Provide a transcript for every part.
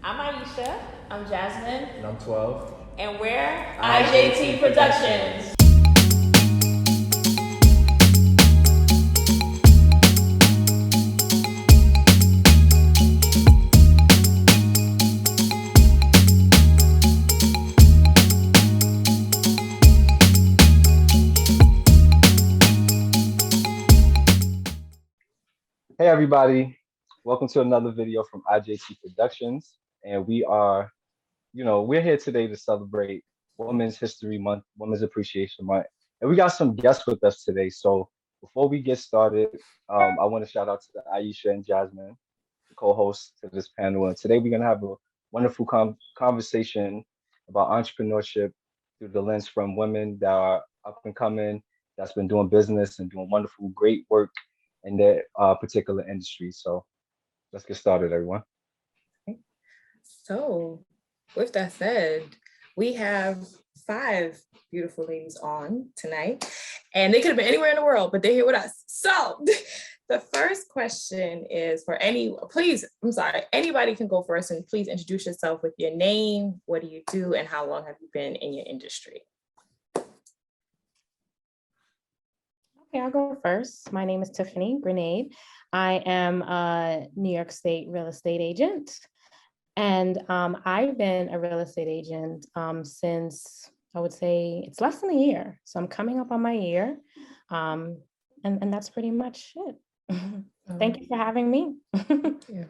I'm Aisha. I'm Jasmine. And I'm 12. And we're IJT Productions. Hey everybody, welcome to another video from IJT Productions. And we're here today to celebrate Women's History Month, Women's Appreciation Month. And we got some guests with us today. So before we get started, I want to shout out to Aisha and Jasmine, the co-hosts to this panel. And today we're gonna have a wonderful conversation about entrepreneurship through the lens from women that are up and coming, that's been doing business and doing wonderful, great work in their particular industry. So let's get started, everyone. So, with that said, we have 5 beautiful ladies on tonight, and they could have been anywhere in the world, but they're here with us. So, the first question is for anybody can go first, and please introduce yourself with your name, what do you do, and how long have you been in your industry? Okay, I'll go first. My name is Tiffany Grenade. I am a New York State real estate agent. And I've been a real estate agent since, I would say, it's less than a year. So I'm coming up on my year. And that's pretty much it. Thank you for having me. Yeah.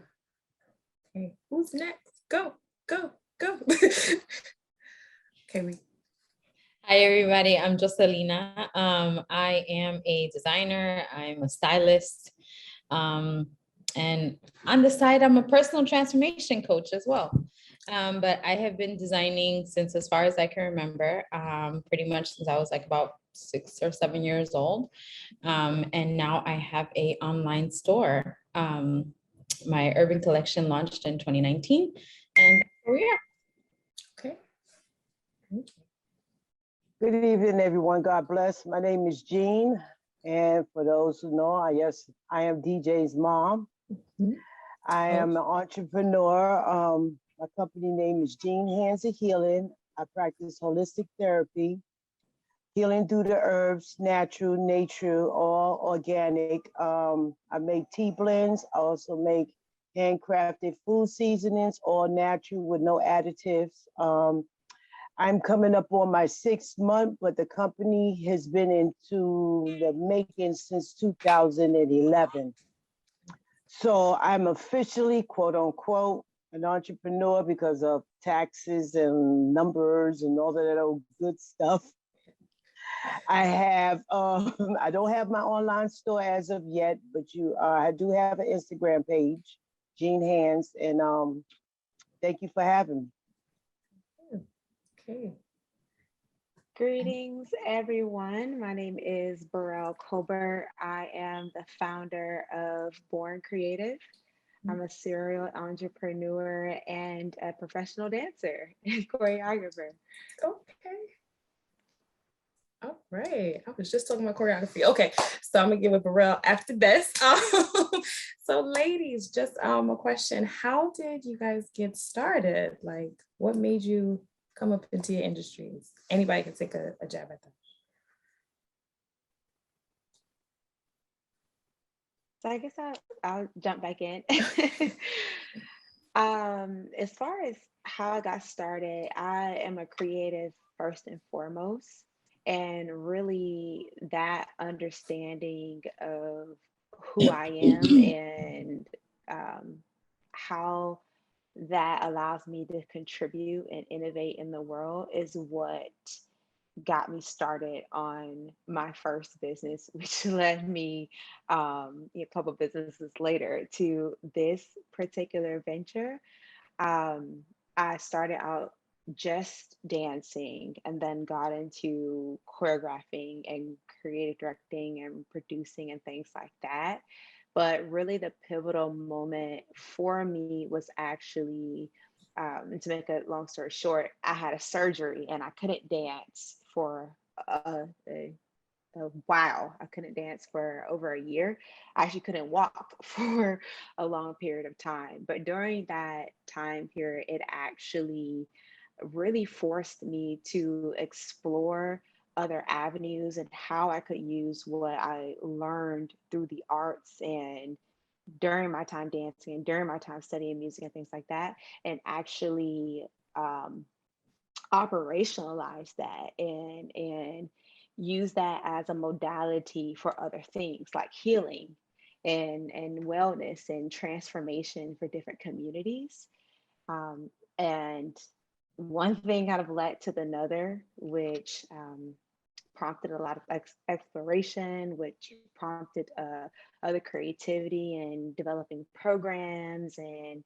Okay, who's next? Go. Okay, Hi, everybody. I'm Joselina. I am a designer. I'm a stylist. And on the side, I'm a personal transformation coach as well. But I have been designing since as far as I can remember, pretty much since I was like about 6 or 7 years old. And now I have an online store. My urban collection launched in 2019. And here we are. Okay. Thank you. Good evening, everyone. God bless. My name is Gean. And for those who know, I am DJ's mom. Mm-hmm. I am an entrepreneur. My company name is Gean Hands of Healing. I practice holistic therapy, healing through the herbs, natural, nature, all organic. I make tea blends. I also make handcrafted food seasonings, all natural with no additives. I'm coming up on my 6th month, but the company has been into the making since 2011. So I'm officially, quote unquote, an entrepreneur because of taxes and numbers and all that old good stuff. I don't have my online store as of yet, but I do have an Instagram page, Gean Hands, and thank you for having me. Okay. Greetings, everyone. My name is Burrell Colbert. I am the founder of Born Creative. I'm a serial entrepreneur and a professional dancer and choreographer. Okay. All right. I was just talking about choreography. Okay. So I'm going to give it Beryl after this. So ladies, just a question. How did you guys get started? Like, what made you come up into your industries? Anybody can take a jab at that. So I guess I'll jump back in. As far as how I got started, I am a creative first and foremost, and really that understanding of who I am and how that allows me to contribute and innovate in the world is what got me started on my first business, which led me a couple businesses later to this particular venture. I started out just dancing and then got into choreographing and creative directing and producing and things like that. But really the pivotal moment for me was actually, and to make a long story short, I had a surgery and I couldn't dance for a while. I couldn't dance for over a year. I actually couldn't walk for a long period of time. But during that time period, it actually really forced me to explore other avenues and how I could use what I learned through the arts and during my time dancing and during my time studying music and things like that, and actually operationalize that and use that as a modality for other things like healing and wellness and transformation for different communities. And one thing kind of led to another, which prompted a lot of exploration, which prompted other creativity and developing programs. And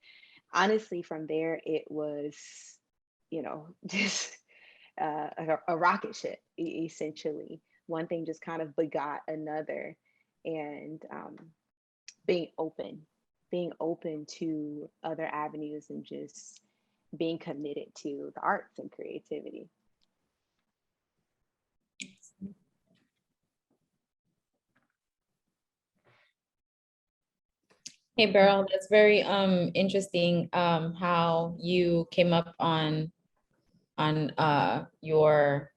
honestly, from there, it was, just a rocket ship, essentially. One thing just kind of begot another. And being open to other avenues and just being committed to the arts and creativity. Hey, Beryl, that's very interesting how you came up on your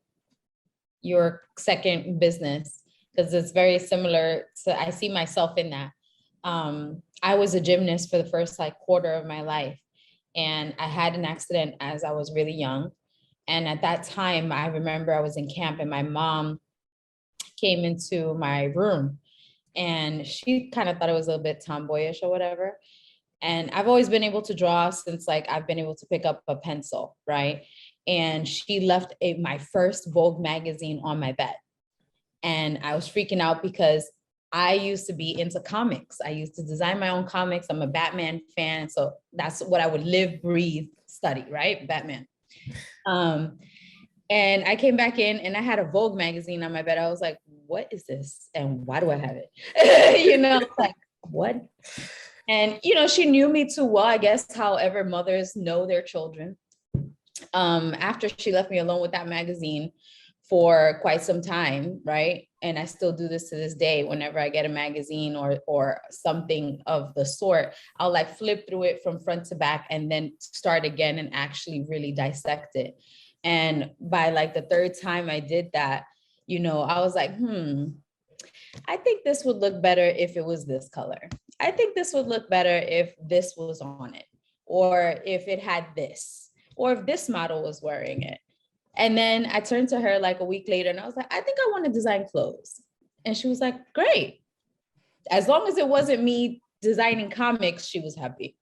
second business, because it's very similar. So I see myself in that. I was a gymnast for the first quarter of my life, and I had an accident as I was really young. And at that time, I remember I was in camp and my mom came into my room and she kind of thought it was a little bit tomboyish or whatever. And I've always been able to draw since I've been able to pick up a pencil, right? And she left my first Vogue magazine on my bed. And I was freaking out because I used to be into comics. I used to design my own comics. I'm a Batman fan. So that's what I would live, breathe, study, right? Batman. And I came back in and I had a Vogue magazine on my bed. I was like, what is this? And why do I have it? What? And, she knew me too well, I guess, however mothers know their children. After she left me alone with that magazine for quite some time, right? And I still do this to this day. Whenever I get a magazine or something of the sort, I'll flip through it from front to back and then start again and actually really dissect it. And by the third time I did that, I was like, I think this would look better if it was this color. I think this would look better if this was on it, or if it had this, or if this model was wearing it. And then I turned to her a week later and I was like, I think I want to design clothes. And she was like, great. As long as it wasn't me designing comics, she was happy.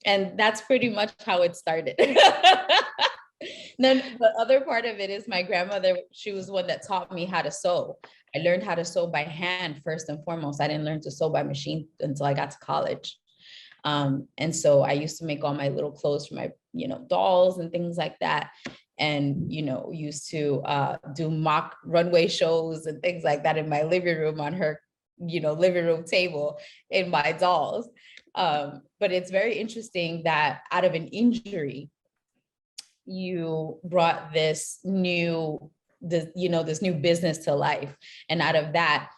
And that's pretty much how it started. Then the other part of it is my grandmother, she was the one that taught me how to sew. I learned how to sew by hand first and foremost. I didn't learn to sew by machine until I got to college. And so I used to make all my little clothes for my, dolls and things like that. And, used to do mock runway shows and things like that in my living room on her, living room table in my dolls. But it's very interesting that out of an injury, you brought this new business to life. And out of that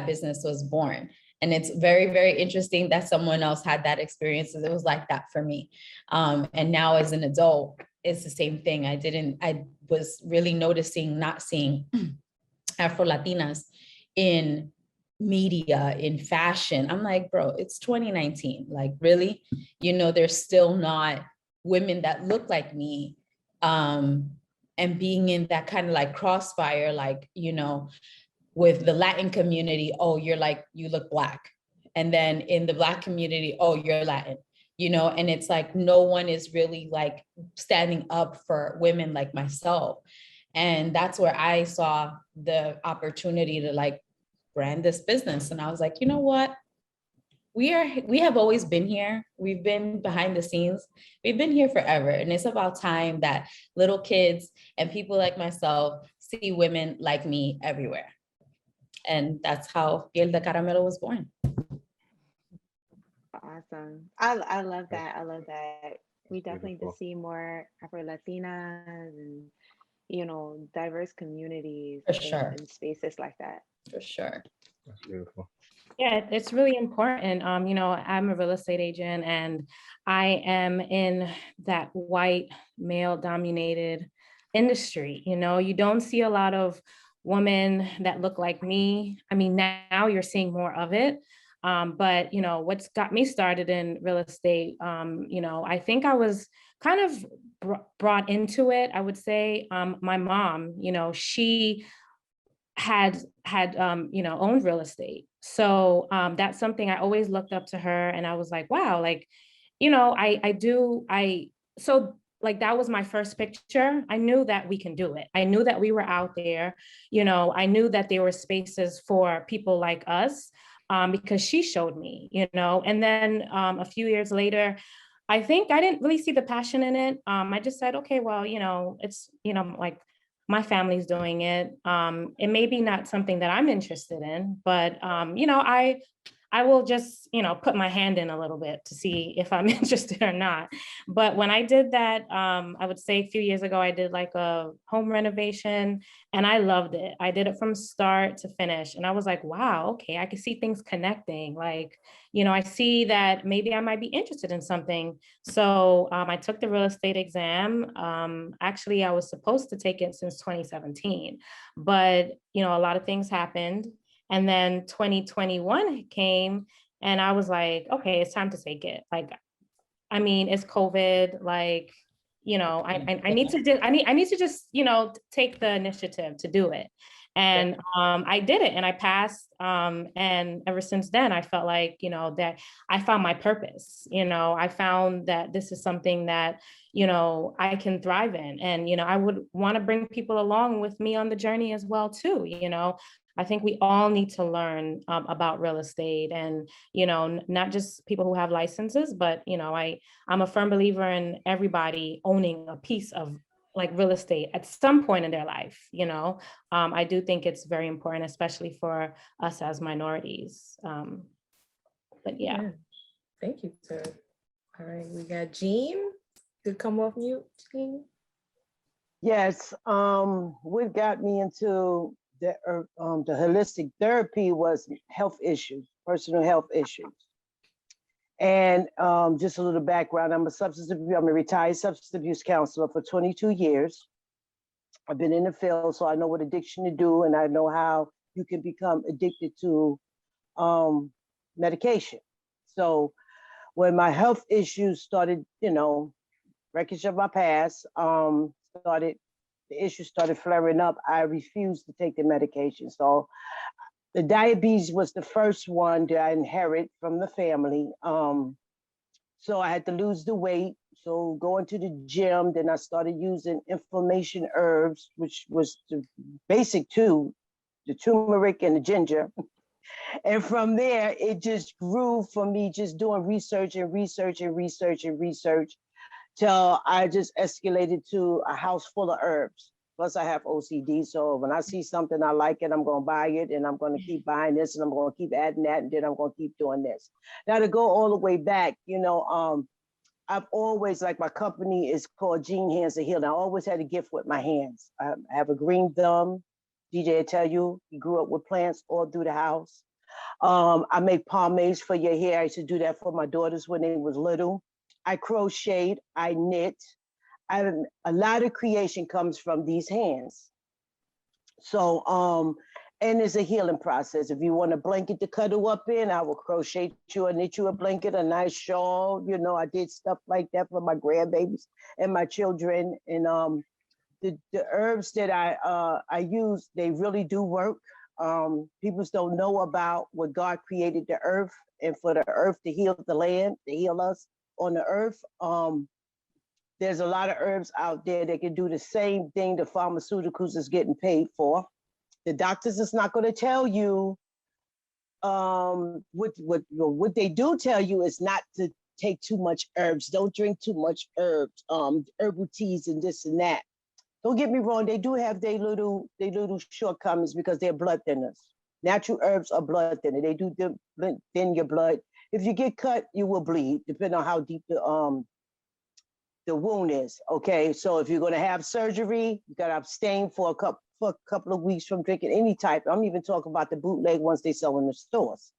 business was born. And it's very, very interesting that someone else had that experience. It was like that for me. And now as an adult, it's the same thing. I was really noticing, not seeing Afro-Latinas in media, in fashion. I'm like, bro, it's 2019. Really? There's still not women that look like me. And being in that kind of crossfire, with the Latin community, oh, you look Black. And then in the Black community, oh, you're Latin, and it's no one is really standing up for women like myself. And that's where I saw the opportunity to brand this business. And I was like, you know what? We have always been here. We've been behind the scenes. We've been here forever. And it's about time that little kids and people like myself see women like me everywhere. And that's how Piel de Caramelo was born. Awesome. I love that. I love that. We definitely need to Beautiful. see more Afro-Latinas and diverse communities For sure. and spaces like that. For sure. That's beautiful. Yeah, it's really important. I'm a real estate agent and I am in that white male dominated industry. You don't see a lot of women that look like me. I mean, now you're seeing more of it. But what's got me started in real estate, I think I was kind of brought into it, I would say. My mom, she had owned real estate. So that's something I always looked up to her. And I was like, wow, like, so like that was my first picture. I knew that we can do it. I knew that we were out there. I knew that there were spaces for people like us because she showed me, and then a few years later, I think I didn't really see the passion in it. I just said, okay, well, it's, like my family's doing it. It may be not something that I'm interested in, but I will just, put my hand in a little bit to see if I'm interested or not. But when I did that, I would say a few years ago, I did like a home renovation and I loved it. I did it from start to finish. And I was like, wow, okay, I can see things connecting. Like, I see that maybe I might be interested in something. So I took the real estate exam. Actually, I was supposed to take it since 2017, but, a lot of things happened. And then 2021 came and I was like, okay, it's time to take it. Like, I mean, it's COVID, like, I need to just, take the initiative to do it. And I did it and I passed. And ever since then, I felt like, that I found my purpose. I found that this is something that, I can thrive in. And, I would want to bring people along with me on the journey as well, too. I think we all need to learn about real estate and, not just people who have licenses, but, I'm a firm believer in everybody owning a piece of like real estate at some point in their life. I do think it's very important, especially for us as minorities. But yeah. Yeah. Thank you, sir. All right, we got Gean. Could come off mute, Gean. Yes, what got me into the holistic therapy was health issues, personal health issues. And just a little background, I'm a retired substance abuse counselor for 22 years. I've been in the field, so I know what addiction to do, and I know how you can become addicted to medication. So when my health issues started, wreckage of my past, the issues started flaring up, I refused to take the medication. So the diabetes was the first one that I inherited from the family. So I had to lose the weight. So going to the gym, then I started using inflammation herbs, which was the basic two, the turmeric and the ginger. And from there, it just grew for me, just doing research till I just escalated to a house full of herbs. Plus I have OCD. So when I see something I like it, I'm going to buy it and I'm going to keep buying this and I'm going to keep adding that. And then I'm going to keep doing this. Now to go all the way back, I've always, like my company is called Gean Hands of Healing. I always had a gift with my hands. I have a green thumb. DJ will tell you, he grew up with plants all through the house. I make pomades for your hair. I used to do that for my daughters when they was little. I crochet, I knit. A lot of creation comes from these hands. So, and it's a healing process. If you want a blanket to cuddle up in, I will crochet you or knit you a blanket, a nice shawl. I did stuff like that for my grandbabies and my children. And the herbs that I use, they really do work. People don't know about what God created the earth, and for the earth to heal the land, to heal us on the earth. There's a lot of herbs out there that can do the same thing the pharmaceuticals is getting paid for. The doctors is not going to tell you, what they do tell you is not to take too much herbs. Don't drink too much herbs, herbal teas and this and that. Don't get me wrong, they do have their little shortcomings because they're blood thinners. Natural herbs are blood thinner. They do thin your blood. If you get cut, you will bleed, depending on how deep the wound is. Okay, so if you're going to have surgery, you got to abstain for a couple of weeks from drinking any type. I'm even talking about the bootleg ones they sell in the stores,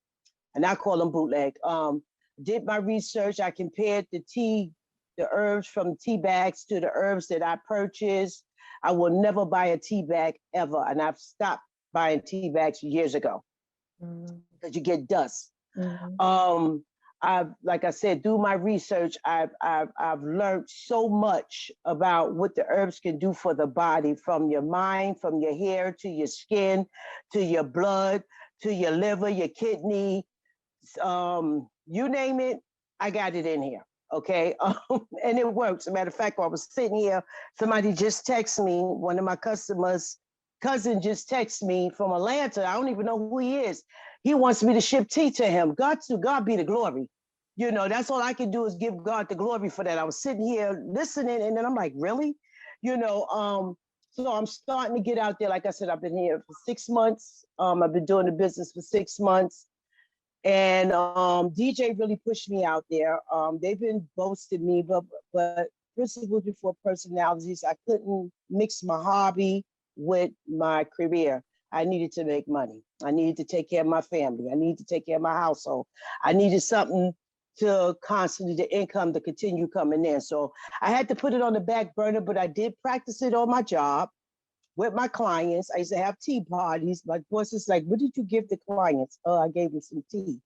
and I call them bootleg. Did my research. I compared the herbs from tea bags to the herbs that I purchased. I will never buy a tea bag ever, and I've stopped buying tea bags years ago because you get dust. I've, like I said, through my research, I've learned so much about what the herbs can do for the body, from your mind, from your hair to your skin, to your blood, to your liver, your kidney, you name it, I got it in here. Okay, and it works. As a matter of fact, while I was sitting here, somebody just texted me. One of my customers' cousin just texted me from Atlanta. I don't even know who he is. He wants me to ship tea to him. God be the glory. You know, that's all I can do is give God the glory for that. I was sitting here listening, and then I'm like, really? You know, so I'm starting to get out there. Like I said, I've been here for 6 months. I've been doing the business for 6 months. And DJ really pushed me out there. They've been boasting me, but principles before personalities. I couldn't mix my hobby with my career. I needed to make money. I needed to take care of my family. I needed to take care of my household. I needed something to constantly, the income to continue coming in. So I had to put it on the back burner, but I did practice it on my job with my clients. I used to have tea parties. My boss is like, what did you give the clients? Oh, I gave them some tea.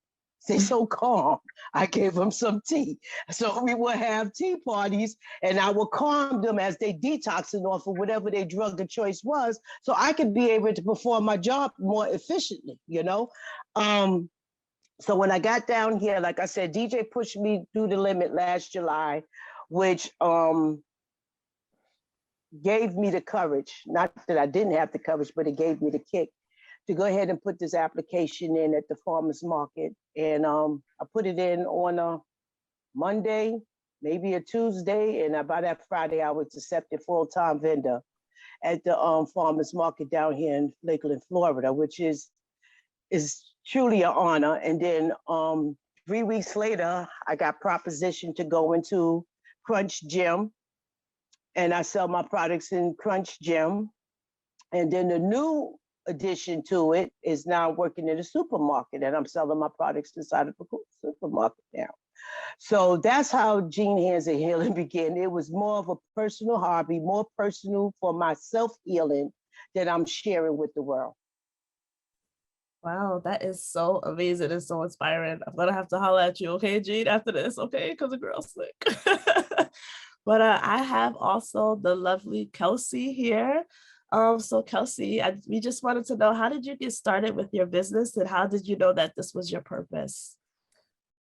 They're so calm. I gave them some tea. So we would have tea parties, and I would calm them as they detoxing off of whatever their drug of choice was, so I could be able to perform my job more efficiently, you know? So when I got down here, like I said, DJ pushed me through the limit last July, which gave me the courage, not that I didn't have the courage, but it gave me the kick to go ahead and put this application in at the farmer's market. And I put it in on a Monday, maybe a Tuesday, and by that Friday, I was accepted full-time vendor at the farmer's market down here in Lakeland, Florida, which is truly an honor. And then 3 weeks later, I got propositioned to go into Crunch Gym, and I sell my products in Crunch Gym. And then the new addition to it is now working in a supermarket, and I'm selling my products inside of a supermarket now. So that's how Gean Hands and Healing began. It was more of a personal hobby, more personal for my self-healing that I'm sharing with the world. Wow, that is so amazing and so inspiring. I'm gonna have to holler at you, okay, Gean, after this, okay? Because the girl's sick. But I have also the lovely Kelsey here. So Kelsey, we just wanted to know, how did you get started with your business, and how did you know that this was your purpose?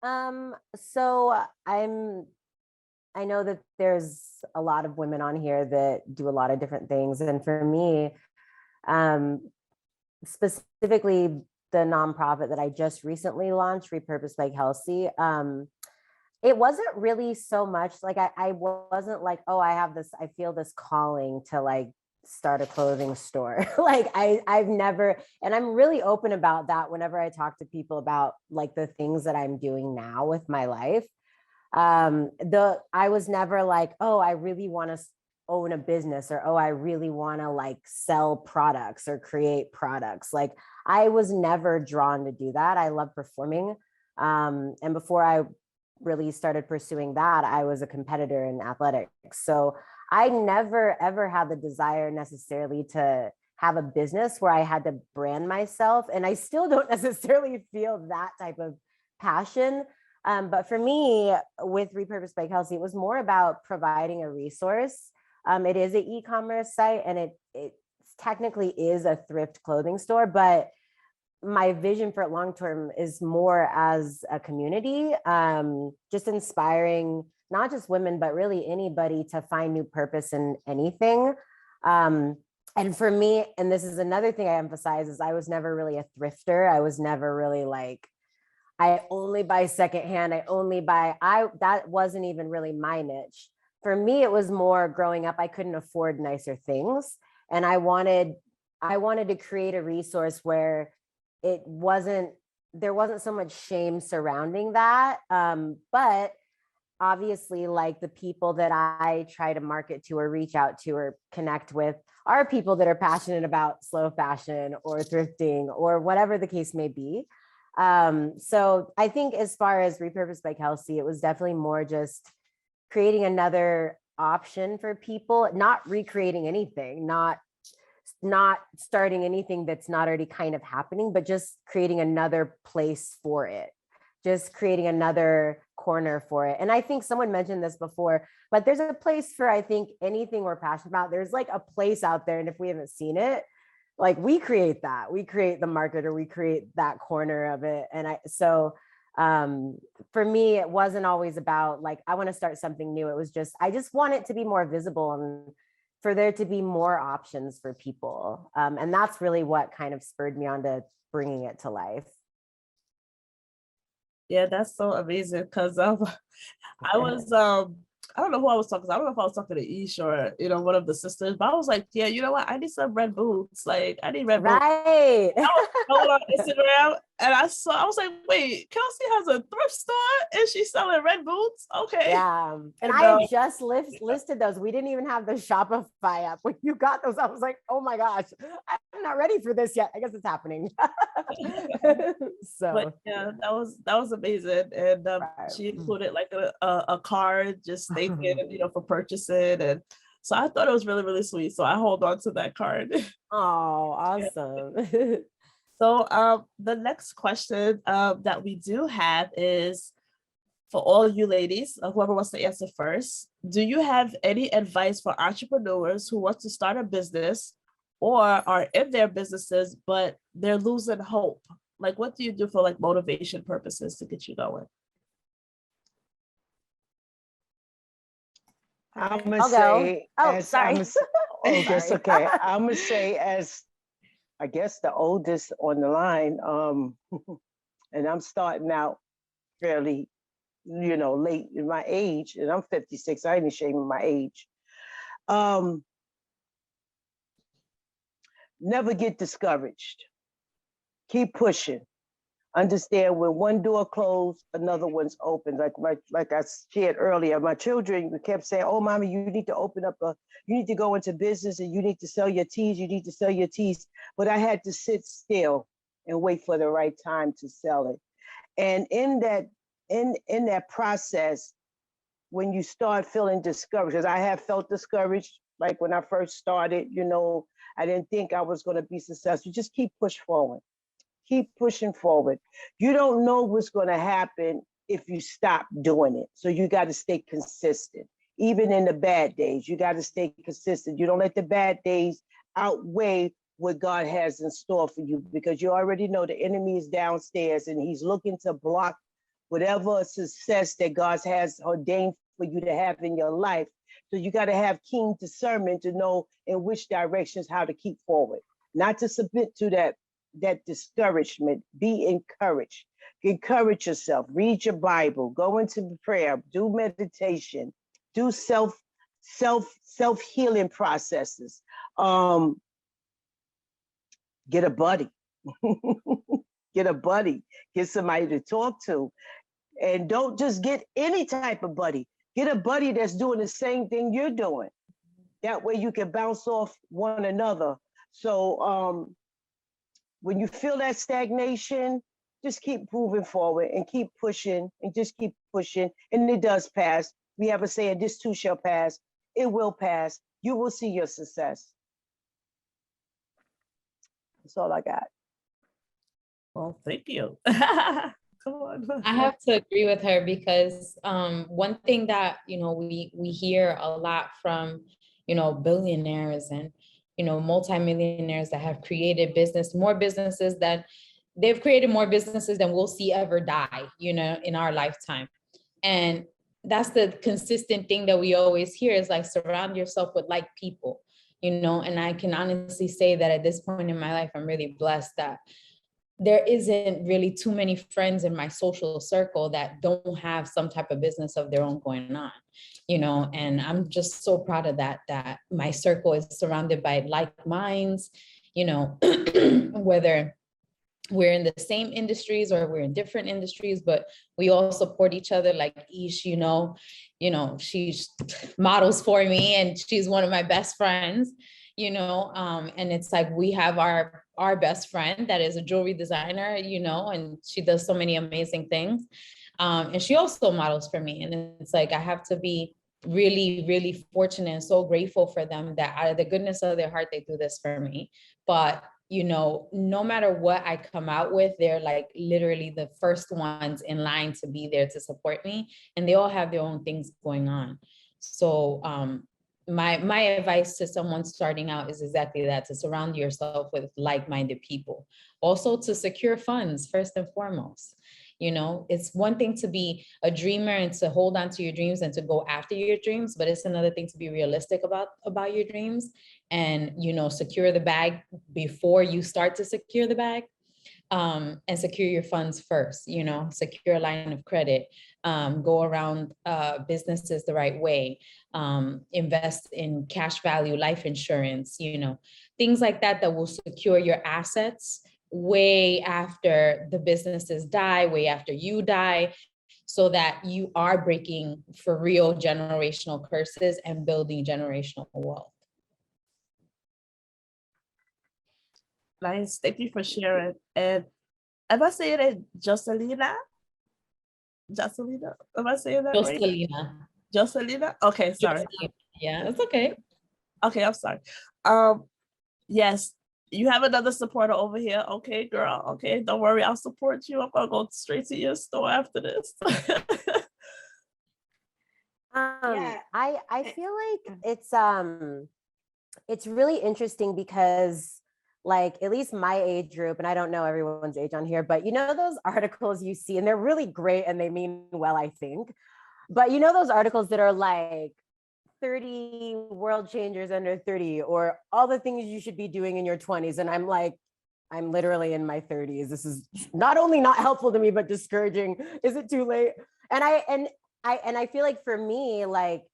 So I know that there's a lot of women on here that do a lot of different things. And for me, specifically the nonprofit that I just recently launched, Repurposed by Kelsey, it wasn't really so much like, I wasn't like, oh, I feel this calling to like start a clothing store. Like I've never, and I'm really open about that whenever I talk to people about like the things that I'm doing now with my life. I was never like, oh, I really want to own a business, or, oh, I really want to like sell products or create products. Like I was never drawn to do that. I love performing. And before I really started pursuing that, I was a competitor in athletics. So I never, ever had the desire necessarily to have a business where I had to brand myself. And I still don't necessarily feel that type of passion. But for me, with Repurposed by Kelsey, it was more about providing a resource. It is an e-commerce site, and it technically is a thrift clothing store, but my vision for it long-term is more as a community, just inspiring not just women, but really anybody to find new purpose in anything. And for me, and this is another thing I emphasize, is I was never really a thrifter. I was never really like, I only buy secondhand. That wasn't even really my niche. For me, it was more growing up, I couldn't afford nicer things. And I wanted to create a resource where there wasn't so much shame surrounding that. But obviously, like the people that I try to market to or reach out to or connect with are people that are passionate about slow fashion or thrifting or whatever the case may be. So I think as far as Repurposed by Kelsey, it was definitely more just creating another option for people, not recreating anything, not starting anything that's not already kind of happening, but just creating another place for it, just creating another corner for it. And I think someone mentioned this before, but there's a place for, I think, anything we're passionate about. There's like a place out there, and if we haven't seen it, like we create that, we create the market, or we create that corner of it. And for me, it wasn't always about like, I want to start something new. It was just, I just want it to be more visible and for there to be more options for people. And that's really what kind of spurred me on to bringing it to life. Yeah, that's so amazing because I was I don't know who I was talking to. I don't know if I was talking to Ish or one of the sisters, but I was like, yeah, you know what? I need some red boots. Like I need red boots. Right. I was going on Instagram and I was like, wait, Kelsey has a thrift store and she's selling red boots. Okay. Yeah. And I had just listed those. We didn't even have the Shopify app. When you got those, I was like, oh my gosh, I'm not ready for this yet. I guess it's happening. So but yeah, that was amazing. And she included like a card just thanking, for purchasing. And so I thought it was really, really sweet. So I hold on to that card. Oh, awesome. So the next question that we do have is for all you ladies, whoever wants to answer first, do you have any advice for entrepreneurs who want to start a business or are in their businesses, but they're losing hope? Like, what do you do for like motivation purposes to get you going? I'm gonna say, that's okay. I'm gonna say, as I guess the oldest on the line, and I'm starting out fairly, late in my age, and I'm 56. I ain't ashamed of my age. Never get discouraged. Keep pushing. Understand when one door closed, another one's open. Like I shared earlier, my children kept saying, "Oh, mommy, you need to you need to go into business and you need to sell your teas. You need to sell your teas." But I had to sit still and wait for the right time to sell it. And in that process, when you start feeling discouraged, because I have felt discouraged, like when I first started, I didn't think I was going to be successful. Just keep pushing forward. Keep pushing forward. You don't know what's going to happen if you stop doing it. So you got to stay consistent. Even in the bad days, you got to stay consistent. You don't let the bad days outweigh what God has in store for you, because you already know the enemy is downstairs and he's looking to block whatever success that God has ordained for you to have in your life. So you got to have keen discernment to know in which directions how to keep forward, not to submit to that discouragement. Be encouraged. Encourage yourself. Read your Bible. Go into prayer. Do meditation. Do self-healing processes. Get a buddy. Get a buddy. Get somebody to talk to. And don't just get any type of buddy. Get a buddy that's doing the same thing you're doing. That way you can bounce off one another. So when you feel that stagnation, just keep moving forward and keep pushing and just keep pushing. And it does pass. We have a saying, this too shall pass. It will pass. You will see your success. That's all I got. Well, thank you. Come on. I have to agree with her because one thing that, we hear a lot from, billionaires and, multimillionaires that have created more businesses than they've created more businesses than we'll see ever die, in our lifetime. And that's the consistent thing that we always hear is like, surround yourself with like people, and I can honestly say that at this point in my life, I'm really blessed that there isn't really too many friends in my social circle that don't have some type of business of their own going on, and I'm just so proud of that my circle is surrounded by like minds, whether we're in the same industries or we're in different industries, but we all support each other. Like Ish, she's models for me and she's one of my best friends, and it's like we have our best friend that is a jewelry designer, and she does so many amazing things. And she also models for me. And it's like, I have to be really, really fortunate and so grateful for them that out of the goodness of their heart, they do this for me. But no matter what I come out with, they're like literally the first ones in line to be there to support me. And they all have their own things going on. So my advice to someone starting out is exactly that, to surround yourself with like-minded people. Also to secure funds, first and foremost. It's one thing to be a dreamer and to hold on to your dreams and to go after your dreams, but it's another thing to be realistic about your dreams and, secure the bag before you start to secure the bag, and secure your funds first, secure a line of credit, go around businesses the right way, invest in cash value, life insurance, things like that will secure your assets way after the businesses die, way after you die, so that you are breaking for real generational curses and building generational wealth. Nice, thank you for sharing. And am I saying it Joselina? Joselina, am I saying that right? Joselina. Joselina? Okay, sorry. Joselina. Yeah, it's okay. Okay, I'm sorry. Yes, you have another supporter over here. Okay, girl. Okay, don't worry, I'll support you. I'm gonna go straight to your store after this. I feel like it's really interesting because, like, at least my age group, and I don't know everyone's age on here, but those articles you see, and they're really great and they mean well, I think. But those articles that are like 30 world changers under 30, or all the things you should be doing in your 20s. And I'm like, I'm literally in my 30s. This is not only not helpful to me, but discouraging. Is it too late? And I feel like for me, like,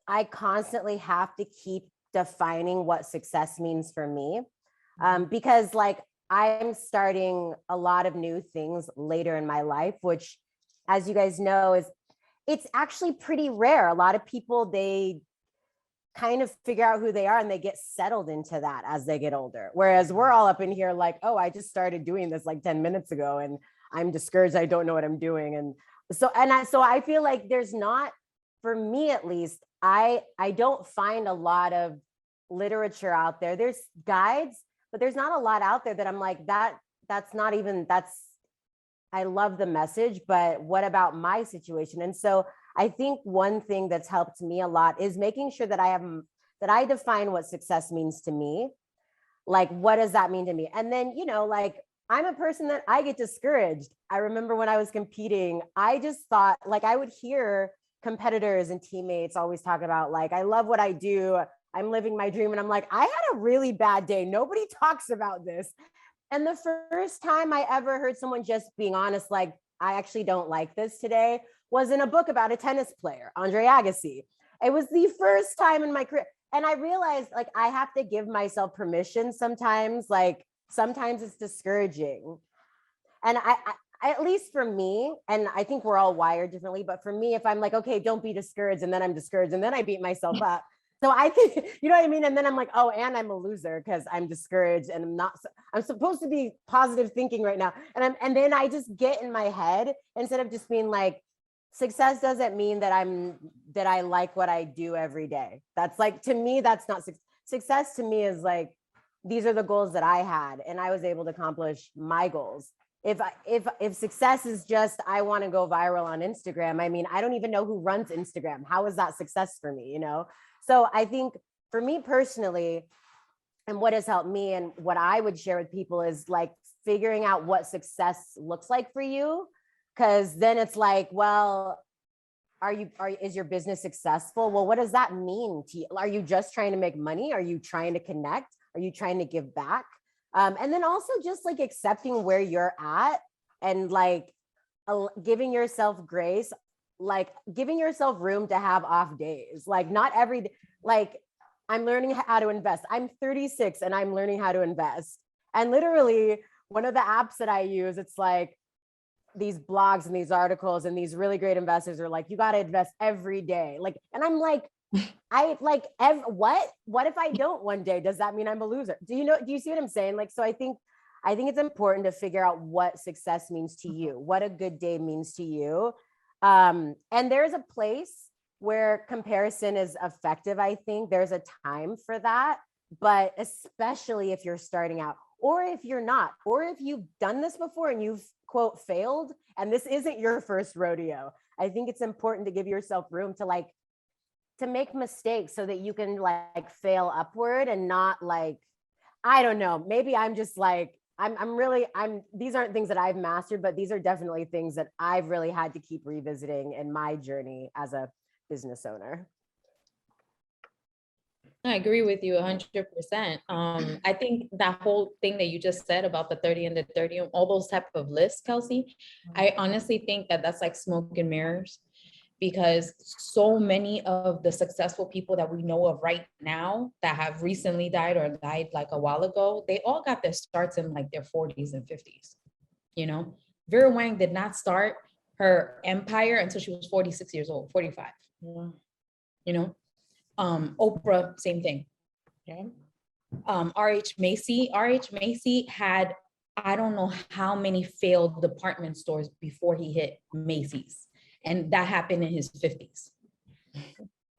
I constantly have to keep defining what success means for me. Because like I'm starting a lot of new things later in my life, which, as you guys know, it's actually pretty rare. A lot of people, they kind of figure out who they are and they get settled into that as they get older. Whereas we're all up in here like, oh, I just started doing this like 10 minutes ago and I'm discouraged. I don't know what I'm doing. And so I feel like there's not, for me at least, I don't find a lot of literature out there. There's guides, but there's not a lot out there that I'm like, I love the message, but what about my situation? And so I think one thing that's helped me a lot is making sure that I define what success means to me. Like, what does that mean to me? And then, like, I'm a person that I get discouraged. I remember when I was competing, I just thought, like, I would hear competitors and teammates always talk about, like, I love what I do, I'm living my dream. And I'm like, I had a really bad day. Nobody talks about this. And the first time I ever heard someone just being honest, like, I actually don't like this today, was in a book about a tennis player, Andre Agassi. It was the first time in my career. And I realized, like, I have to give myself permission sometimes. Like, sometimes it's discouraging. And I at least for me, and I think we're all wired differently, but for me, if I'm like, okay, don't be discouraged, and then I'm discouraged, and then I beat myself up. So I think, you know what I mean? And then I'm like, oh, and I'm a loser because I'm discouraged and I'm supposed to be positive thinking right now. And then I just get in my head, instead of just being like, success doesn't mean that I like what I do every day. That's like, to me, that's not success. To me is like, these are the goals that I had and I was able to accomplish my goals. If success is just, I want to go viral on Instagram, I mean, I don't even know who runs Instagram. How is that success for me, So I think for me personally, and what has helped me and what I would share with people is like figuring out what success looks like for you. Cause then it's like, well, is your business successful? Well, what does that mean to you? Are you just trying to make money? Are you trying to connect? Are you trying to give back? And then also just like accepting where you're at and like giving yourself grace, like giving yourself room to have off days. Like not every day, like I'm learning how to invest. I'm 36 and I'm learning how to invest. And literally one of the apps that I use, it's like these blogs and these articles and these really great investors are like, you got to invest every day. Like, and I'm like, what if I don't one day? Does that mean I'm a loser? Do you see what I'm saying? Like, so I think it's important to figure out what success means to you, what a good day means to you. And there's a place where comparison is effective. I think there's a time for that, but especially if you're starting out, or if you're not, or if you've done this before and you've quote failed, and this isn't your first rodeo. I think it's important to give yourself room to make mistakes so that you can like fail upward and not like, I don't know, maybe I'm just like, these aren't things that I've mastered, but these are definitely things that I've really had to keep revisiting in my journey as a business owner. I agree with you 100%. I think that whole thing that you just said about the 30 and the 30, all those type of lists, Kelsey, I honestly think that that's like smoke and mirrors, because so many of the successful people that we know of right now that have recently died or died like a while ago, they all got their starts in like their 40s and 50s. You know, Vera Wang did not start her empire until she was 46 years old, 45. You know, Oprah, same thing. Yeah. RH Macy had, I don't know how many failed department stores before he hit Macy's. And that happened in his 50s.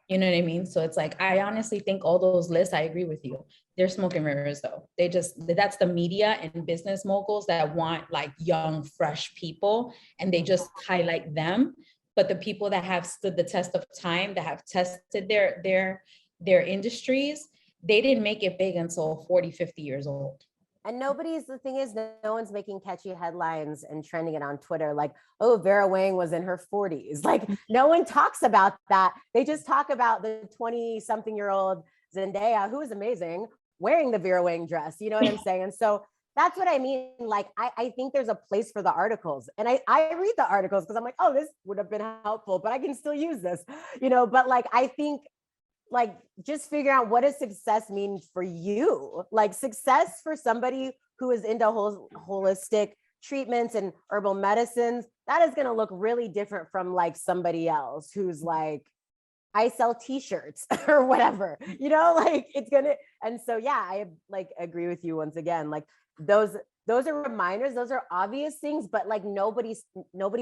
You know what I mean? So it's like, I honestly think all those lists, I agree with you. They're smoke and mirrors though. That's the media and business moguls that want like young, fresh people, and they just highlight them. But the people that have stood the test of time, that have tested their industries, they didn't make it big until 40, 50 years old. And the thing is, no one's making catchy headlines and trending it on Twitter like, oh, Vera Wang was in her 40s. Like, no one talks about that. They just talk about the 20-something-year-old Zendaya, who is amazing, wearing the Vera Wang dress. You know what I'm saying? And so that's what I mean. Like, I think there's a place for the articles. And I read the articles because I'm like, oh, this would have been helpful, but I can still use this, you know? But like, I think, like, just figure out what does success mean for you? Like, success for somebody who is into holistic treatments and herbal medicines, that is going to look really different from like somebody else who's like, I sell t-shirts or whatever, you know, like it's gonna. And so, yeah, I like agree with you once again. Like those are reminders, those are obvious things, but like nobody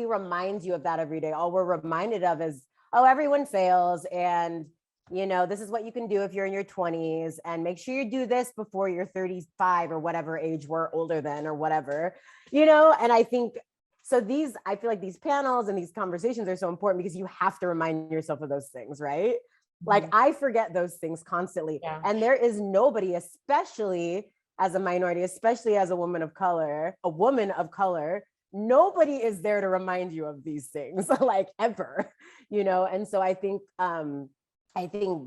reminds you of that every day. All we're reminded of is, oh, everyone fails, and you know, this is what you can do if you're in your 20s, and make sure you do this before you're 35 or whatever age we're older than or whatever, you know. And I think so I feel like these panels and these conversations are so important because you have to remind yourself of those things, right? Mm-hmm. Like I forget those things constantly. Yeah. And there is nobody, especially as a minority, especially as a woman of color, nobody is there to remind you of these things like ever, you know? And so I think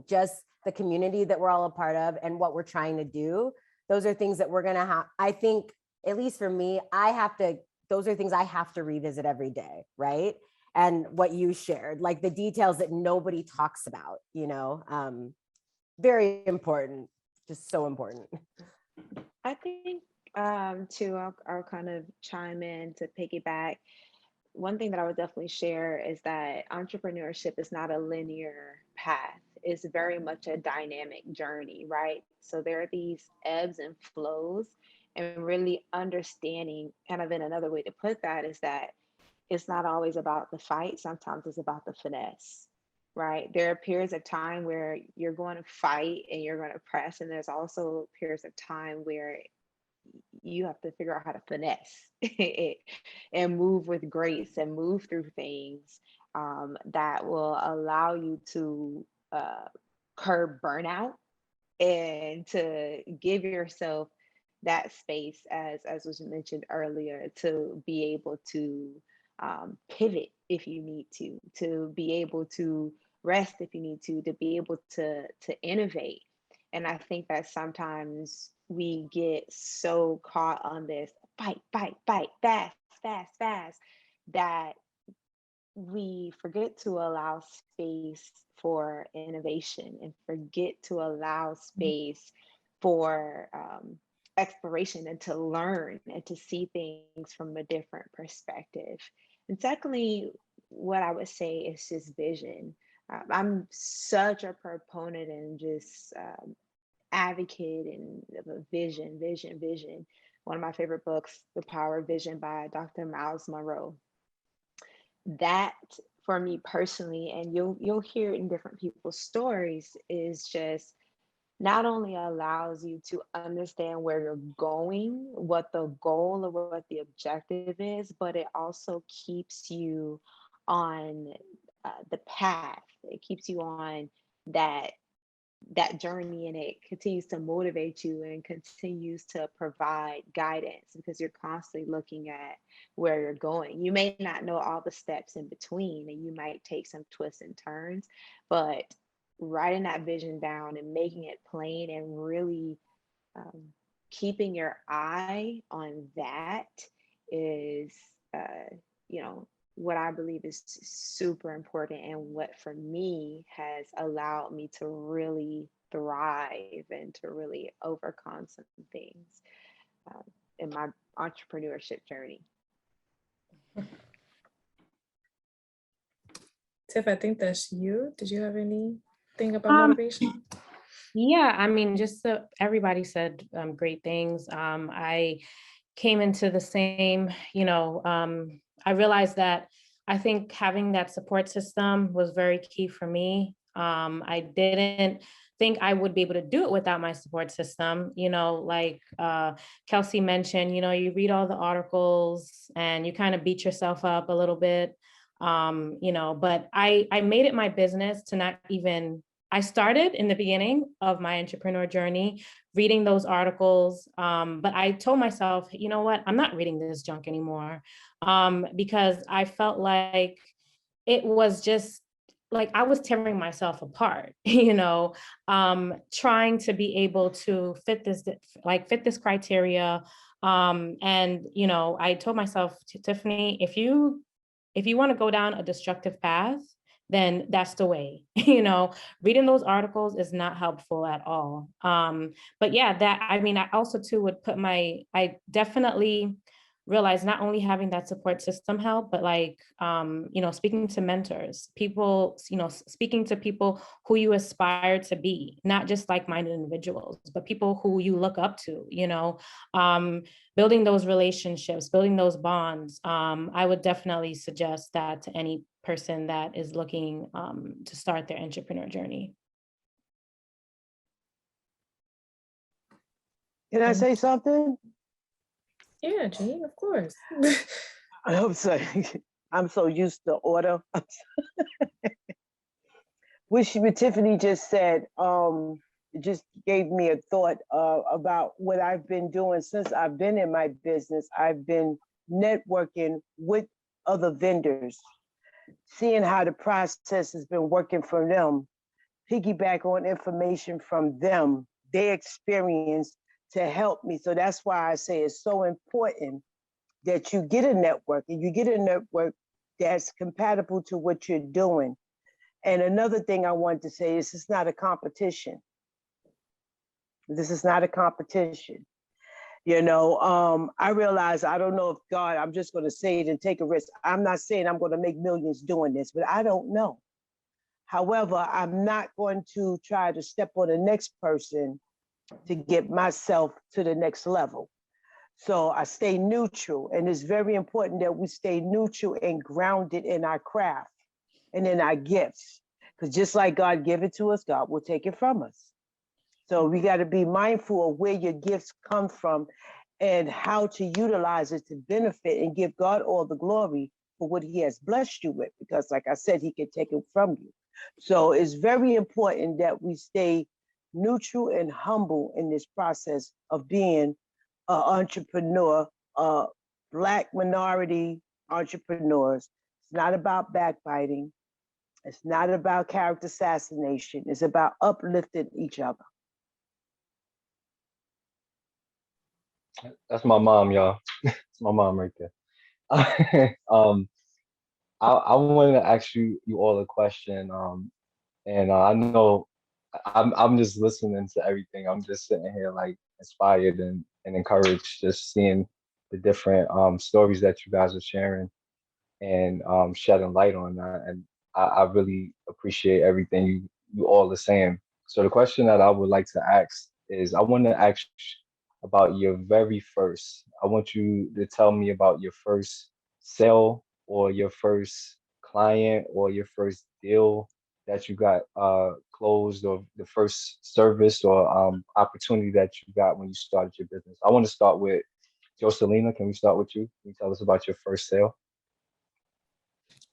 just the community that we're all a part of and what we're trying to do, those are things that we're going to have. I think, at least for me, those are things I have to revisit every day, right? And what you shared, like the details that nobody talks about, you know, very important, just so important. I think too, I'll kind of chime in to piggyback. One thing that I would definitely share is that entrepreneurship is not a linear path. It's very much a dynamic journey, right? So there are these ebbs and flows, and really understanding, kind of in another way to put that, is that it's not always about the fight. Sometimes it's about the finesse, right? There are periods of time where you're going to fight and you're going to press. And there's also periods of time where you have to figure out how to finesse it and move with grace and move through things that will allow you to curb burnout and to give yourself that space, as was mentioned earlier, to be able to pivot if you need to be able to rest if you need to be able to innovate. And I think that sometimes we get so caught on this fight, fast, that we forget to allow space for innovation and forget to allow space for exploration and to learn and to see things from a different perspective. And secondly, what I would say is just vision. I'm such a proponent and just advocate and of a vision, vision, vision. One of my favorite books, The Power of Vision by Dr. Miles Monroe. That for me personally, and you'll hear it in different people's stories, is just not only allows you to understand where you're going, what the goal or what the objective is, but it also keeps you on the path. It keeps you on that journey, and it continues to motivate you and continues to provide guidance because you're constantly looking at where you're going. You may not know all the steps in between, and you might take some twists and turns, but writing that vision down and making it plain and really keeping your eye on that is, you know, what I believe is super important, and what for me has allowed me to really thrive and to really overcome some things in my entrepreneurship journey. Tiff, I think that's you. Did you have anything about motivation? Yeah, I mean, just everybody said great things. I came into the same, I realized that I think having that support system was very key for me. I didn't think I would be able to do it without my support system. Like Kelsey mentioned, you read all the articles and you kind of beat yourself up a little bit. But I made it my business to not even, I started in the beginning of my entrepreneur journey, reading those articles. But I told myself, you know what, I'm not reading this junk anymore. Because I felt like it was just like I was tearing myself apart, trying to be able to fit this criteria. And, I told myself, Tiffany, if you want to go down a destructive path, then that's the way. Reading those articles is not helpful at all. But yeah, I also too would put I definitely realized not only having that support system help, but speaking to mentors, people, speaking to people who you aspire to be, not just like-minded individuals, but people who you look up to, building those relationships, building those bonds. I would definitely suggest that to any person that is looking to start their entrepreneur journey. Can I say something? Yeah, Gean, of course. I'm sorry. I'm so used to order. What Tiffany just said, it just gave me a thought about what I've been doing since I've been in my business. I've been networking with other vendors, seeing how the process has been working for them, piggyback on information from them, their experience to help me. So that's why I say it's so important that you get a network, and you get a network that's compatible to what you're doing. And another thing I want to say is it's not a competition. This is not a competition. I realize, I don't know if God, I'm just going to say it and take a risk. I'm not saying I'm going to make millions doing this, but I don't know. However, I'm not going to try to step on the next person to get myself to the next level. So I stay neutral, and it's very important that we stay neutral and grounded in our craft and in our gifts, because just like God give it to us, God will take it from us. So we got to be mindful of where your gifts come from and how to utilize it to benefit and give God all the glory for what he has blessed you with, because like I said, he can take it from you. So it's very important that we stay neutral and humble in this process of being an entrepreneur, Black minority entrepreneurs. It's not about backbiting. It's not about character assassination. It's about uplifting each other. That's my mom, y'all. It's my mom right there. I wanted to ask you all a question. And I know I'm just listening to everything. I'm just sitting here like inspired and encouraged just seeing the different stories that you guys are sharing and shedding light on that. And I really appreciate everything you all are saying. So the question that I would like to ask is, I want to ask about your very first. I want you to tell me about your first sale or your first client or your first deal that you got closed, or the first service or opportunity that you got when you started your business. I want to start with Joselina. Can we start with you? Can you tell us about your first sale?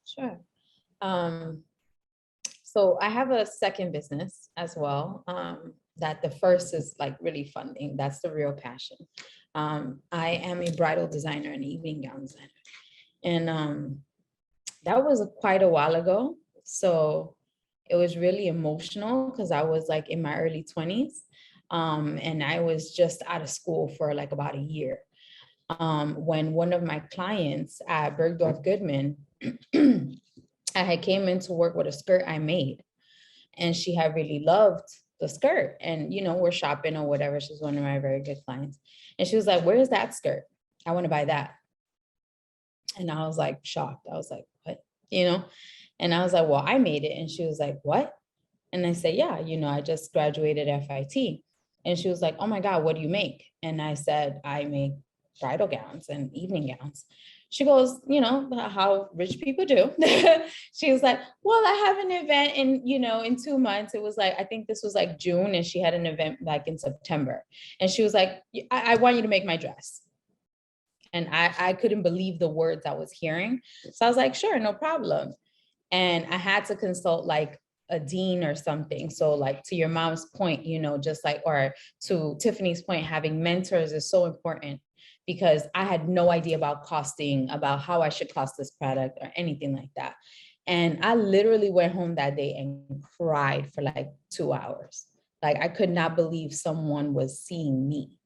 Sure. So I have a second business as well. That the first is like really funding. That's the real passion. I am a bridal designer and evening gown designer. And that was quite a while ago. So it was really emotional because I was like in my early 20s. And I was just out of school for like about a year. When one of my clients at Bergdorf Goodman, I had came in to work with a skirt I made, and she had really loved the skirt. And, you know, we're shopping or whatever. She's one of my very good clients. And she was like, "Where's that skirt? I want to buy that." And I was like shocked. I was like, "What?" You know? And I was like, "Well, I made it." And she was like, "What?" And I said, "Yeah, you know, I just graduated FIT." And she was like, "Oh my God, what do you make?" And I said, "I make bridal gowns and evening gowns." She goes, "You know, how rich people do." She was like, "Well, I have an event in 2 months." It was like, I think this was like June, and she had an event like in September. And she was like, I want you to make my dress." And I couldn't believe the words I was hearing. So I was like, "Sure, no problem." And I had to consult like a dean or something. So like to your mom's point, you know, just like, or to Tiffany's point, having mentors is so important, because I had no idea about costing, about how I should cost this product or anything like that. And I literally went home that day and cried for like 2 hours. Like I could not believe someone was seeing me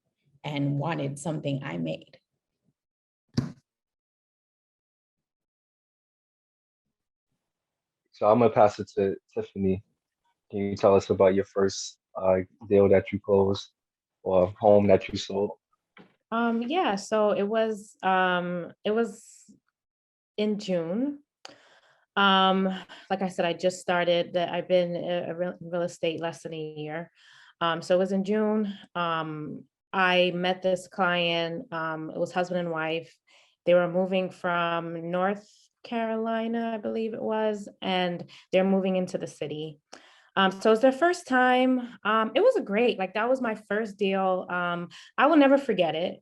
and wanted something I made. So I'm gonna pass it to Tiffany. Can you tell us about your first deal that you closed or home that you sold? Yeah, so it was in June. Like I said, I just started that. I've been a real estate less than a year. So it was in June. I met this client. It was husband and wife. They were moving from North Carolina, I believe it was, and they're moving into the city. So it was their first time. It was a great, like that was my first deal. I will never forget it.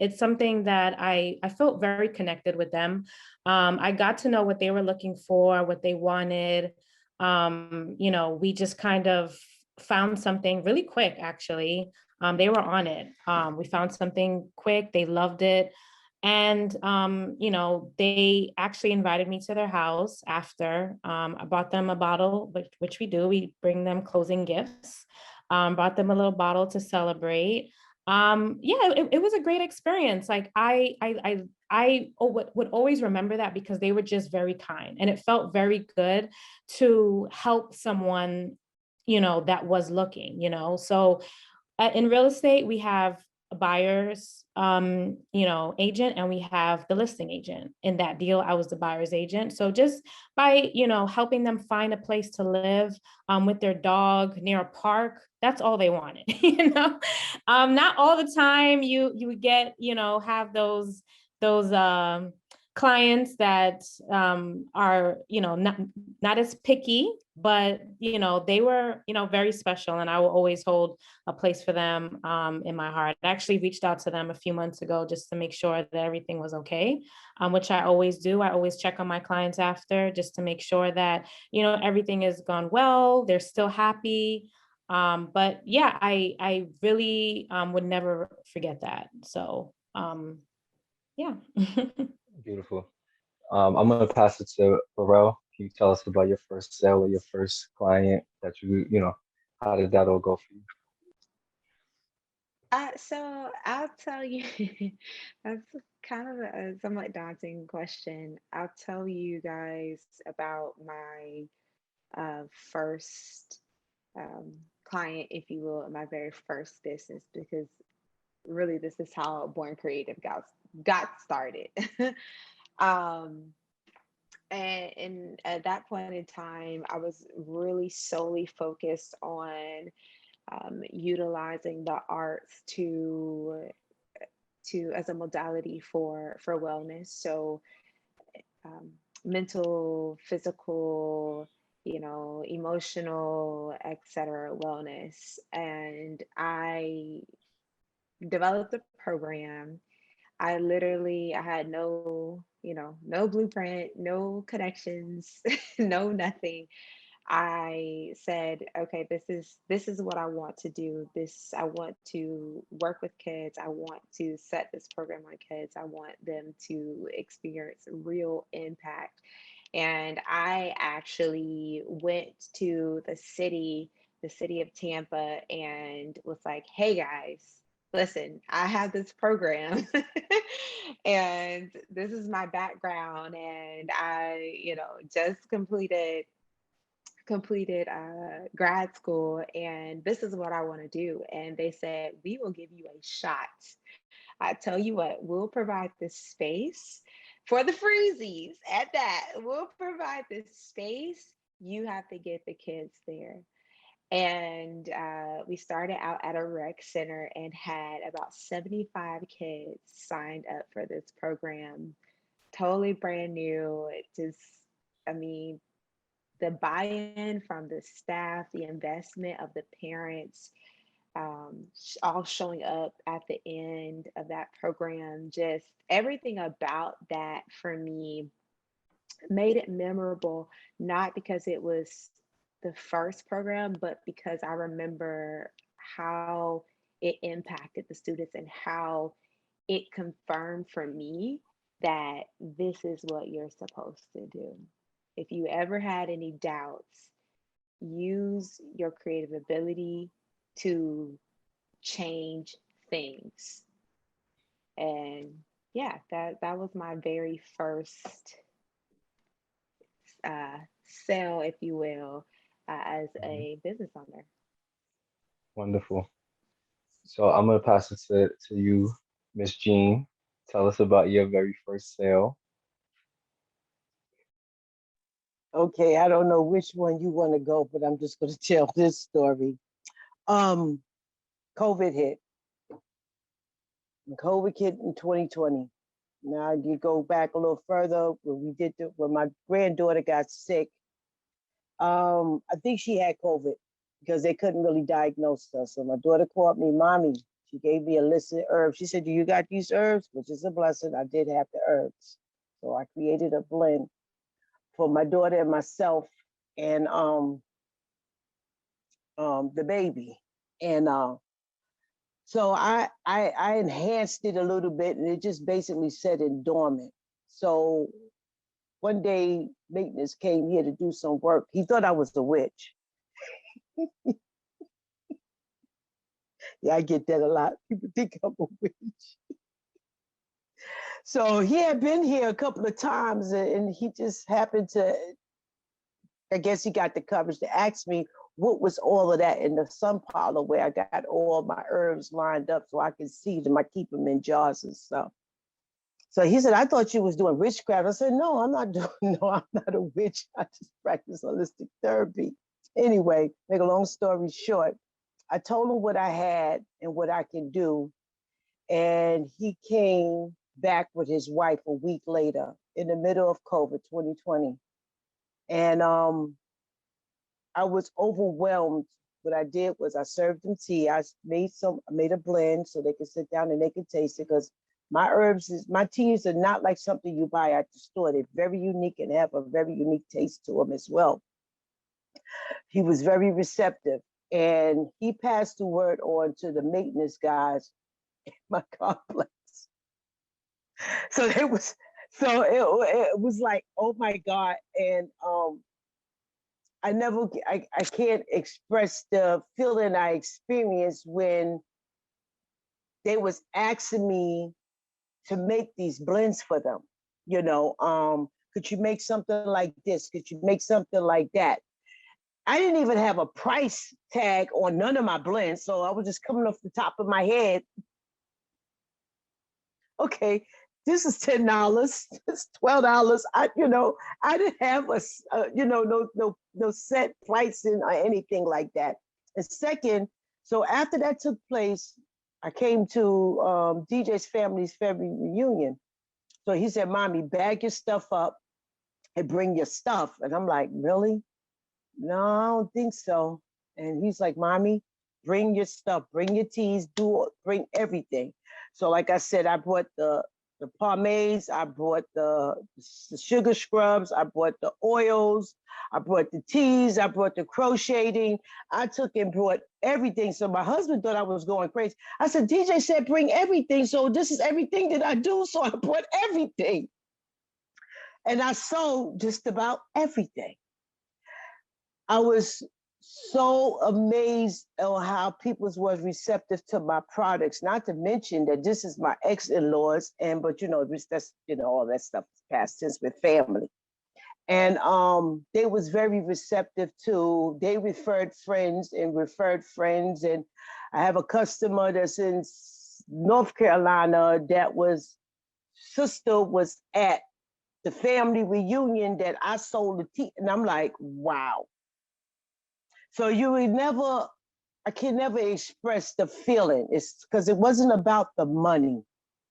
It's something that I felt very connected with them. I got to know what they were looking for, what they wanted. You know, we just kind of found something really quick, actually. They were on it. We found something quick. They loved it. And, you know, they actually invited me to their house after. I bought them a bottle, which we do. We bring them closing gifts. Bought them a little bottle to celebrate. Yeah, it was a great experience. Like would always remember that, because they were just very kind, and it felt very good to help someone, you know, that was looking, you know. So in real estate, we have a buyer's, you know, agent, and we have the listing agent. In that deal, I was the buyer's agent. So just by, you know, helping them find a place to live, with their dog near a park, that's all they wanted, you know. Not all the time you would get, you know, have those clients that are, you know, not as picky, but, you know, they were, you know, very special, and I will always hold a place for them in my heart. I actually reached out to them a few months ago just to make sure that everything was okay, which I always do. I always check on my clients after, just to make sure that, you know, everything has gone well, they're still happy. But yeah, I really would never forget that. So yeah. Beautiful. I'm gonna pass it to Burrell. Can you tell us about your first sale or your first client that you know, how did that all go for you? So I'll tell you, that's kind of a somewhat daunting question. I'll tell you guys about my first client, if you will, in my very first business, because really this is how Born Creative got started. um, and at that point in time, I was really solely focused on utilizing the arts to as a modality for wellness. So mental, physical, emotional, etc. wellness. And I developed a program. I had no blueprint, no connections, no nothing. I said, okay, this is what I want to do. I want to work with kids. I want to set this program on kids. I want them to experience real impact. And I actually went to the city of Tampa, and was like, hey guys, listen, I have this program and this is my background, and I, just completed grad school, and this is what I want to do. And they said, we will give you a shot. I tell you what, we'll provide this space for the freezies at that. We'll provide this space. You have to get the kids there. And we started out at a rec center and had about 75 kids signed up for this program. Totally brand new. The buy-in from the staff, the investment of the parents, all showing up at the end of that program, just everything about that for me made it memorable, not because it was the first program, but because I remember how it impacted the students and how it confirmed for me that this is what you're supposed to do. If you ever had any doubts, use your creative ability to change things. And yeah, that was my very first sale, if you will, as a business owner. Wonderful. So I'm gonna pass it to you, Miss Gean. Tell us about your very first sale. Okay, I don't know which one you want to go, but I'm just going to tell this story. COVID hit. COVID hit in 2020. Now you go back a little further when my granddaughter got sick. I think she had COVID because they couldn't really diagnose her. So my daughter called me, Mommy. She gave me a list of herbs. She said, "Do you got these herbs?" Which is a blessing. I did have the herbs. So I created a blend for my daughter and myself and the baby. And so I enhanced it a little bit, and it just basically set it dormant. So one day maintenance came here to do some work. He thought I was the witch. Yeah, I get that a lot. People think I'm a witch. So he had been here a couple of times, and he just happened to, I guess he got the courage to ask me what was all of that in the sun parlor where I got all my herbs lined up so I could see them. I keep them in jars and stuff. So he said, "I thought you was doing witchcraft." I said, "No, I'm not doing, no, I'm not a witch. I just practice holistic therapy." Anyway, make a long story short, I told him what I had and what I can do. And he came back with his wife a week later in the middle of COVID 2020. And I was overwhelmed. What I did was I served them tea. I made a blend so they could sit down and they could taste it, because my teas are not like something you buy at the store. They're very unique and have a very unique taste to them as well. He was very receptive, and he passed the word on to the maintenance guys in my complex. So it was like, oh my God. And I can't express the feeling I experienced when they was asking me to make these blends for them. Could you make something like this? Could you make something like that? I didn't even have a price tag on none of my blends. So I was just coming off the top of my head. Okay, this is $10. It's $12. I didn't have no set pricing or anything like that. And second, so after that took place, I came to DJ's family's family reunion. So he said, "Mommy, bag your stuff up and bring your stuff." And I'm like, "Really? No, I don't think so." And he's like, "Mommy, bring your stuff, bring your teas, bring everything." So like I said, I brought the pomades, I brought the sugar scrubs, I brought the oils, I brought the teas, I brought the crocheting. I took and brought everything. So my husband thought I was going crazy. I said, "DJ said bring everything. So this is everything that I do." So I brought everything. And I sold just about everything. I was so amazed on how people was receptive to my products, not to mention that this is my ex-in-laws, but that's all that stuff is past tense with family. And they was very receptive too. They referred friends. And I have a customer that's in North Carolina that sister was at the family reunion that I sold the tea. And I'm like, wow. So I can never express the feeling. It's because it wasn't about the money.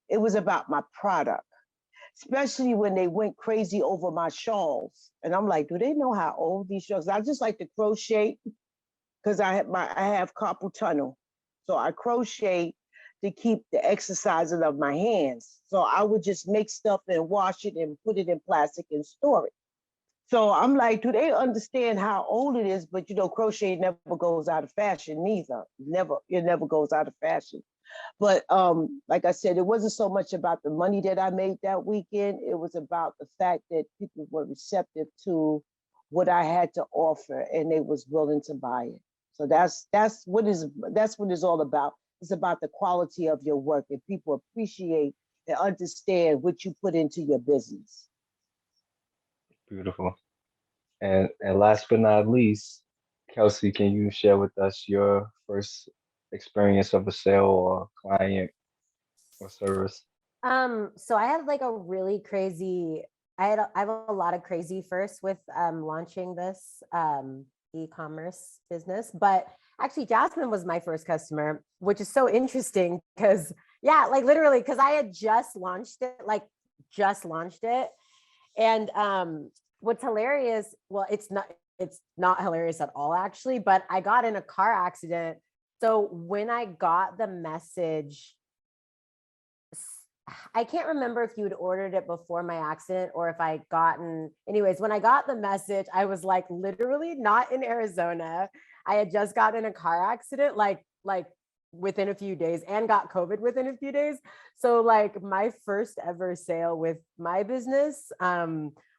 It was about my product, especially when they went crazy over my shawls. And I'm like, do they know how old these shawls? I just like to crochet because I have carpal tunnel. So I crochet to keep the exercising of my hands. So I would just make stuff and wash it and put it in plastic and store it. So I'm like, do they understand how old it is? But crochet never goes out of fashion neither. It never goes out of fashion. But like I said, it wasn't so much about the money that I made that weekend. It was about the fact that people were receptive to what I had to offer and they was willing to buy it. So that's what it's all about. It's about the quality of your work and people appreciate and understand what you put into your business. Beautiful. And last but not least, Kelsey, can you share with us your first experience of a sale or client or service? So I had like a really crazy, I have a lot of crazy first with launching this e-commerce business, but actually Jasmine was my first customer, which is so interesting because like literally, because I had just launched it. And what's hilarious, well, it's not hilarious at all actually, but I got in a car accident. So when I got the message, I can't remember if you had ordered it before my accident or if anyways, when I got the message, I was like literally not in Arizona. I had just gotten in a car accident, like within a few days and got COVID within a few days. So like my first ever sale with my business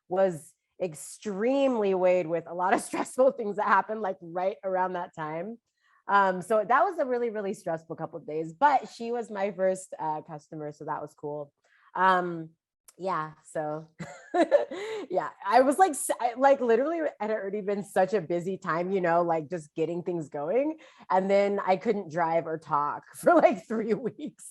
was extremely weighed with a lot of stressful things that happened like right around that time. So that was a really, really stressful couple of days, but she was my first customer. So that was cool. So I was like literally it had already been such a busy time, like just getting things going. And then I couldn't drive or talk for like 3 weeks.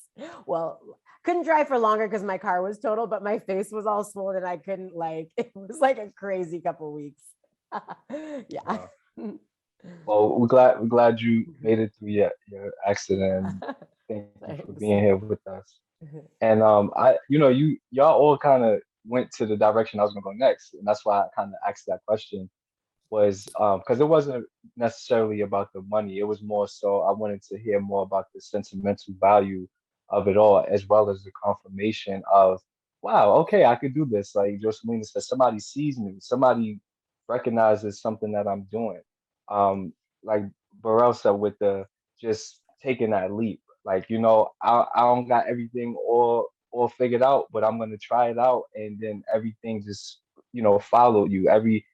Well, couldn't drive for longer because my car was total, but my face was all swollen and I couldn't it was like a crazy couple of weeks. Wow. Well, we're glad you made it through your accident. Thank you for being here with us. And y'all all kind of went to the direction I was gonna go next, and that's why I kind of asked that question. Was because it wasn't necessarily about the money. It was more so I wanted to hear more about the sentimental value of it all, as well as the confirmation of, wow, okay, I could do this. Like Joselina said, somebody sees me, somebody recognizes something that I'm doing. Like Burrell said, with the just taking that leap. Like, I don't got everything all figured out, but I'm gonna try it out, and then everything just, follow you every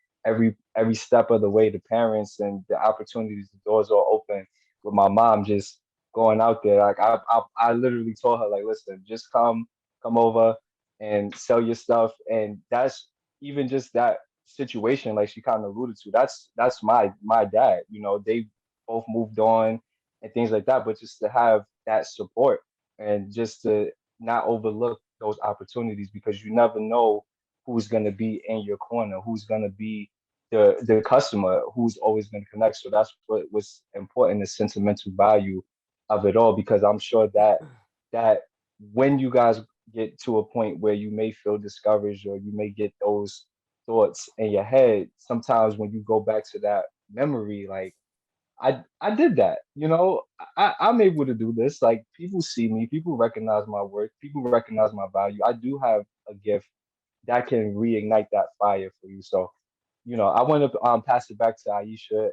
step of the way. The parents and the opportunities, the doors are open. With my mom just going out there, like I literally told her, like, listen, just come over and sell your stuff, and that's even just that situation, like she kind of alluded to, that's my dad. You know, they both moved on and things like that. But just to have that support and just to not overlook those opportunities, because you never know who's gonna be in your corner, who's gonna be the customer, who's always gonna connect. So that's what was important, the sentimental value of it all, because I'm sure that when you guys get to a point where you may feel discouraged or you may get those thoughts in your head, sometimes when you go back to that memory, like I did that, you know, I'm able to do this. Like people see me, people recognize my work, people recognize my value. I do have a gift that can reignite that fire for you. So, you know, I want to pass it back to Aisha.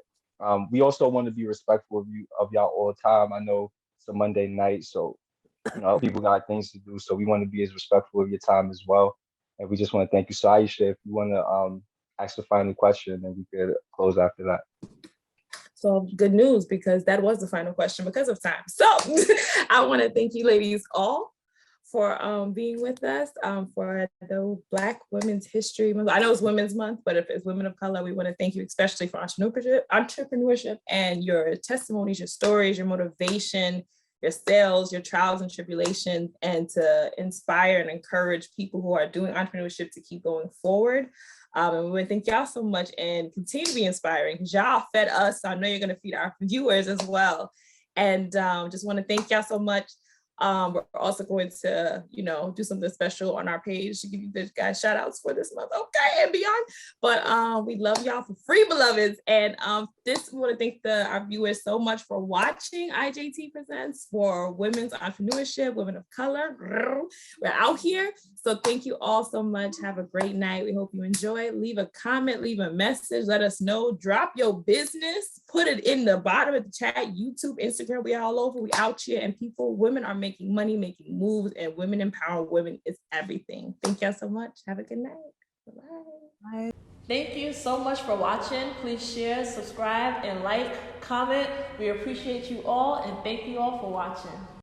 We also want to be respectful of you, of y'all all the time. I know it's a Monday night, so you know people got things to do. So we want to be as respectful of your time as well. And we just want to thank you. So Aisha, if you want to ask the final question, then we could close after that. So good news, because that was the final question because of time. So I want to thank you ladies all for being with us for the Black Women's History Month. I know it's Women's Month, but if it's women of color, we want to thank you especially for entrepreneurship and your testimonies, your stories, your motivation, your sales, your trials and tribulations, and to inspire and encourage people who are doing entrepreneurship to keep going forward. And we want to thank y'all so much and continue to be inspiring, because y'all fed us. So I know you're going to feed our viewers as well. And just want to thank y'all so much. We're also going to, you know, do something special on our page to give you the guys shout outs for this month, okay, and beyond. But we love y'all for free, beloveds. And we want to thank our viewers so much for watching IJT Presents for women's entrepreneurship, women of color. We're out here. So thank you all so much. Have a great night. We hope you enjoy. Leave a comment, leave a message, let us know. Drop your business, put it in the bottom of the chat, YouTube, Instagram, we all over, we out here, and women are making money, making moves, and women empower women is everything. Thank y'all so much. Have a good night. Bye. Bye. Thank you so much for watching. Please share, subscribe, and like, comment. We appreciate you all, and thank you all for watching.